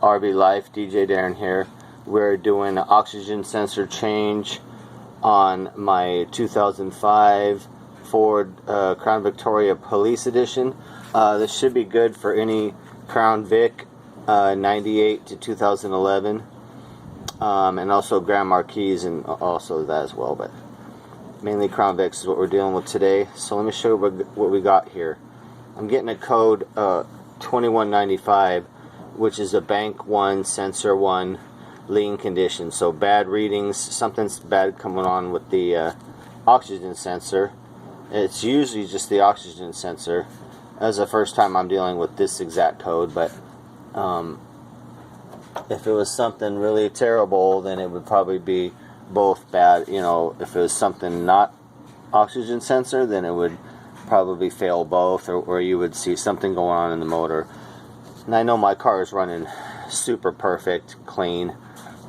RV Life, DJ Darren here. We're doing an oxygen sensor change on my 2005 Ford Crown Victoria Police Edition. This should be good for any Crown Vic 98 to 2011, and also Grand Marquis and also that as well, but mainly Crown Vics is what we're dealing with today. So let me show you what we got here. I'm getting a code 2195, which is a bank 1, sensor 1, lean condition. So bad readings, something's bad coming on with the oxygen sensor. It's usually just the oxygen sensor. That's the first time I'm dealing with this exact code, but if it was something really terrible, then it would probably be both bad. You know, if it was something not oxygen sensor, then it would probably fail both, or you would see something going on in the motor. And I know my car is running super perfect, clean,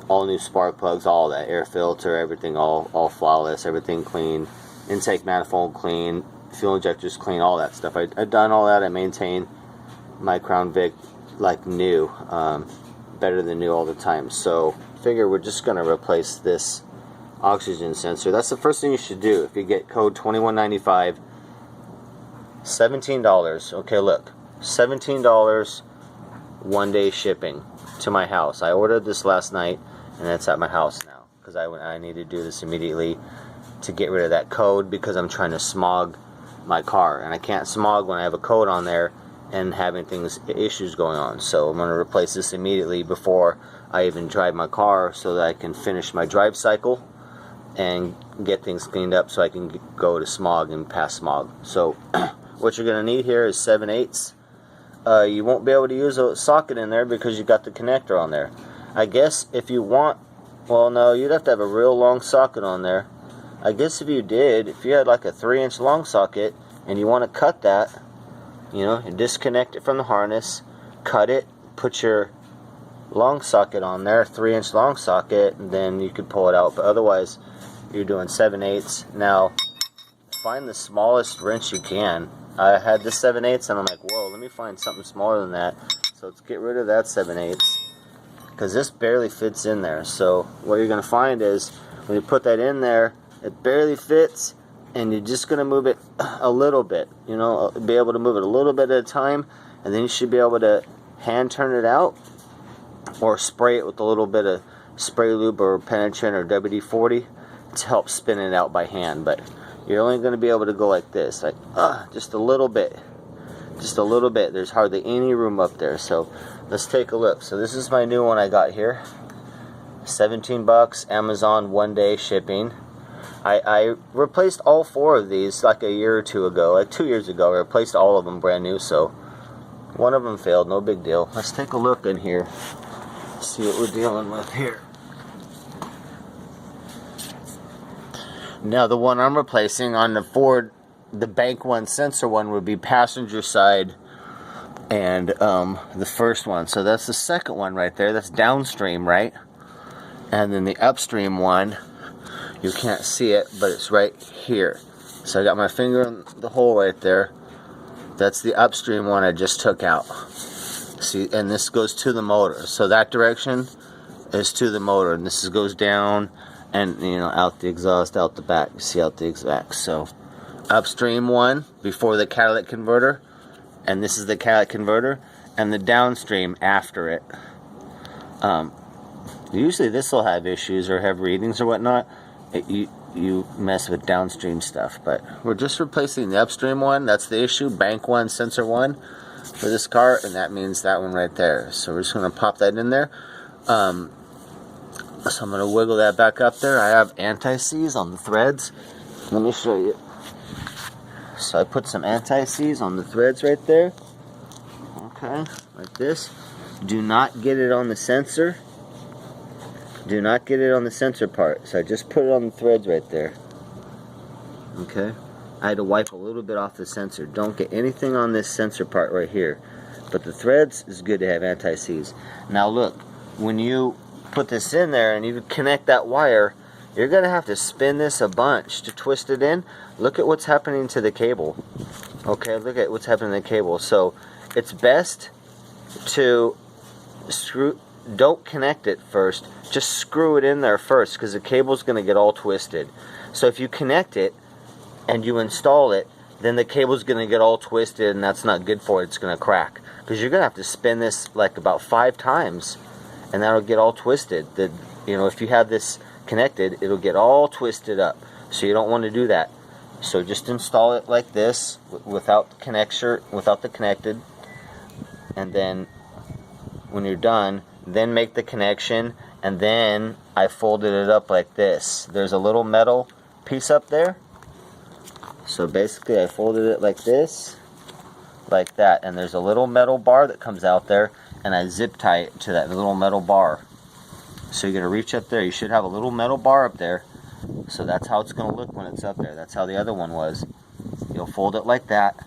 all new spark plugs, all that, air filter, everything all flawless, everything clean, intake manifold clean, fuel injectors clean, all that stuff. I've done all that. I maintain my Crown Vic like new, better than new all the time. So figure we're just going to replace this oxygen sensor. That's the first thing you should do if you get code 2195. $17. Okay, look, $17, 1-day shipping to my house. I ordered this last night, and it's at my house now because I need to do this immediately to get rid of that code, because I'm trying to smog my car, and I can't smog when I have a code on there and having issues going on. So I'm going to replace this immediately before I even drive my car, so that I can finish my drive cycle and get things cleaned up so I can go to smog and pass smog. So what you're going to need here is 7/8. You won't be able to use a socket in there because you got the connector on there. I guess if you want, well, no, you'd have to have a real long socket on there. I guess if you had like a 3-inch long socket and you want to cut that, you know, and disconnect it from the harness, cut it, put your long socket on there, 3-inch long socket, and then you could pull it out. But otherwise, you're doing 7/8. Now, find the smallest wrench you can. I had this 7/8, and I'm like, whoa, let me find something smaller than that. So let's get rid of that 7/8, because this barely fits in there. So what you're going to find is when you put that in there, it barely fits, and you're just going to move it a little bit. You know, be able to move it a little bit at a time, and then you should be able to hand turn it out or spray it with a little bit of spray lube or penetrant or WD-40 to help spin it out by hand. But you're only going to be able to go like this, like just a little bit. Just a little bit. There's hardly any room up there. So let's take a look. So this is my new one I got here. $17, Amazon, 1-day shipping. I replaced all 4 of these like a year or 2 ago, like 2 years ago. I replaced all of them brand new, so one of them failed, no big deal. Let's take a look in here, see what we're dealing with here. Now the one I'm replacing on the Ford, the bank 1 sensor one, would be passenger side, and the first one. So that's the second one right there. That's downstream, right? And then the upstream one, you can't see it, but it's right here. So I got my finger in the hole right there. That's the upstream one I just took out. See, and this goes to the motor. So that direction is to the motor, and this goes down and, you know, out the exhaust, out the back. You see out the exhaust. So upstream one before the catalytic converter, and this is the catalytic converter, and the downstream after it. Usually this will have issues or have readings or whatnot. You mess with downstream stuff, but we're just replacing the upstream one. That's the issue, bank 1, sensor 1 for this car, and that means that one right there. So we're just going to pop that in there. So I'm going to wiggle that back up there. I have anti-seize on the threads. Let me show you. So I put some anti-seize on the threads right there. Okay, like this. Do not get it on the sensor. Do not get it on the sensor part. So I just put it on the threads right there. Okay. I had to wipe a little bit off the sensor. Don't get anything on this sensor part right here. But the threads is good to have anti-seize. Now look, when you put this in there and you connect that wire, you're going to have to spin this a bunch to twist it in. Look at what's happening to the cable. Okay, look at what's happening to the cable. So it's best to don't connect it first, just screw it in there first, because the cable's going to get all twisted. So if you connect it and you install it, then the cable's going to get all twisted, and that's not good for it. It's going to crack, because you're going to have to spin this like about 5 times, and that'll get all twisted. If you have this connected, it'll get all twisted up, so you don't want to do that. So just install it like this without the connected, and then when you're done, then make the connection, and then I folded it up like this. There's a little metal piece up there, so basically I folded it like this, like that, and there's a little metal bar that comes out there, and I zip tie it to that little metal bar. So you're going to reach up there, you should have a little metal bar up there, so that's how it's going to look when it's up there. That's how the other one was. You'll fold it like that,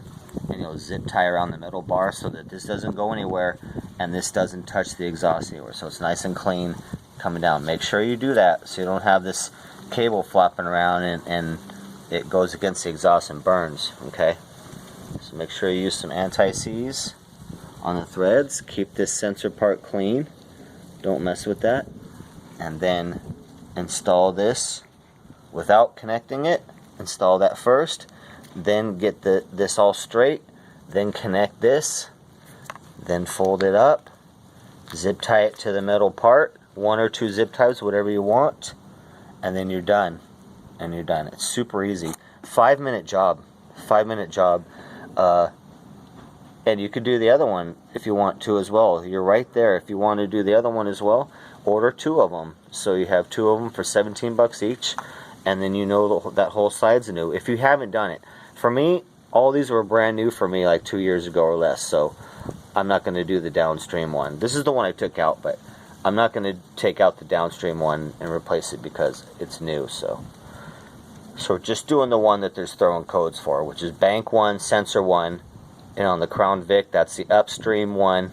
and you'll zip tie around the metal bar so that this doesn't go anywhere, and this doesn't touch the exhaust anywhere, so it's nice and clean coming down. Make sure you do that so you don't have this cable flopping around and it goes against the exhaust and burns. Okay, so make sure you use some anti-seize on the threads. Keep this sensor part clean, don't mess with that, and then install this without connecting it. Install that first, then get this all straight, then connect this, then fold it up, zip tie it to the metal part, 1 or 2 zip ties, whatever you want, and then you're done. And you're done. It's super easy. 5-minute job. 5-minute job. And you could do the other one if you want to as well. You're right there. If you want to do the other one as well, order 2 of them. So you have 2 of them for $17 each, and then that whole side's new. If you haven't done it, for me, all these were brand new for me like 2 years ago or less. So I'm not going to do the downstream one. This is the one I took out, but I'm not going to take out the downstream one and replace it because it's new. So we're just doing the one that there's throwing codes for, which is bank 1, sensor 1, and on the Crown Vic, that's the upstream one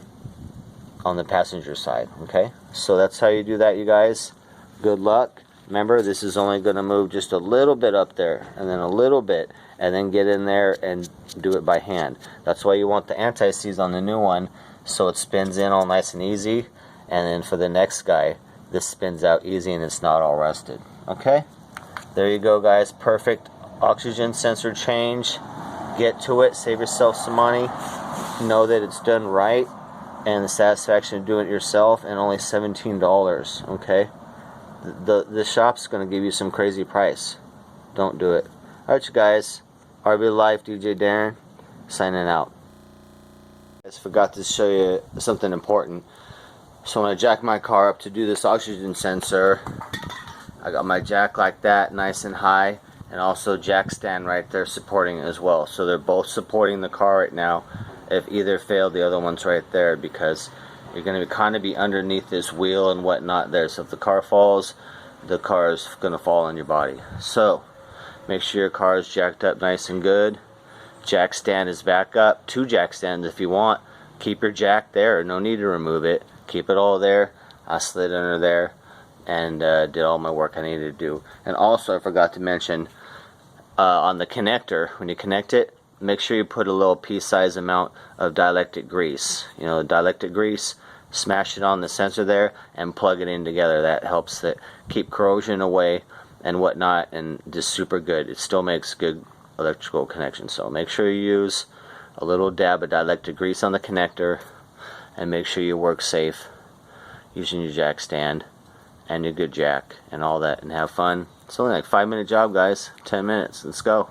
on the passenger side. Okay, so that's how you do that, you guys. Good luck. Remember, this is only going to move just a little bit up there, and then a little bit, and then get in there and do it by hand. That's why you want the anti-seize on the new one, so it spins in all nice and easy, and then for the next guy, this spins out easy and it's not all rusted. Okay? There you go, guys. Perfect oxygen sensor change. Get to it. Save yourself some money. Know that it's done right, and the satisfaction of doing it yourself, and only $17. Okay? The shop's going to give you some crazy price. Don't do it. Alright, you guys. RV Life, DJ Darren, signing out. I just forgot to show you something important. So when I jack my car up to do this oxygen sensor, I got my jack like that, nice and high, and also jack stand right there supporting it as well. So they're both supporting the car right now. If either failed, the other one's right there, because you're going to kind of be underneath this wheel and whatnot there. So if the car falls, the car is going to fall on your body. So make sure your car is jacked up nice and good. Jack stand is back up. 2 jack stands if you want. Keep your jack there. No need to remove it. Keep it all there. I slid under there and did all my work I needed to do. And also, I forgot to mention, on the connector, when you connect it, make sure you put a little pea-sized amount of dielectric grease. Dielectric grease, smash it on the sensor there and plug it in together. That helps it keep corrosion away and whatnot, and just super good. It still makes good electrical connection. So make sure you use a little dab of dielectric grease on the connector, and make sure you work safe using your jack stand and your good jack and all that, and have fun. It's only like 5-minute job, guys. 10 minutes. Let's go.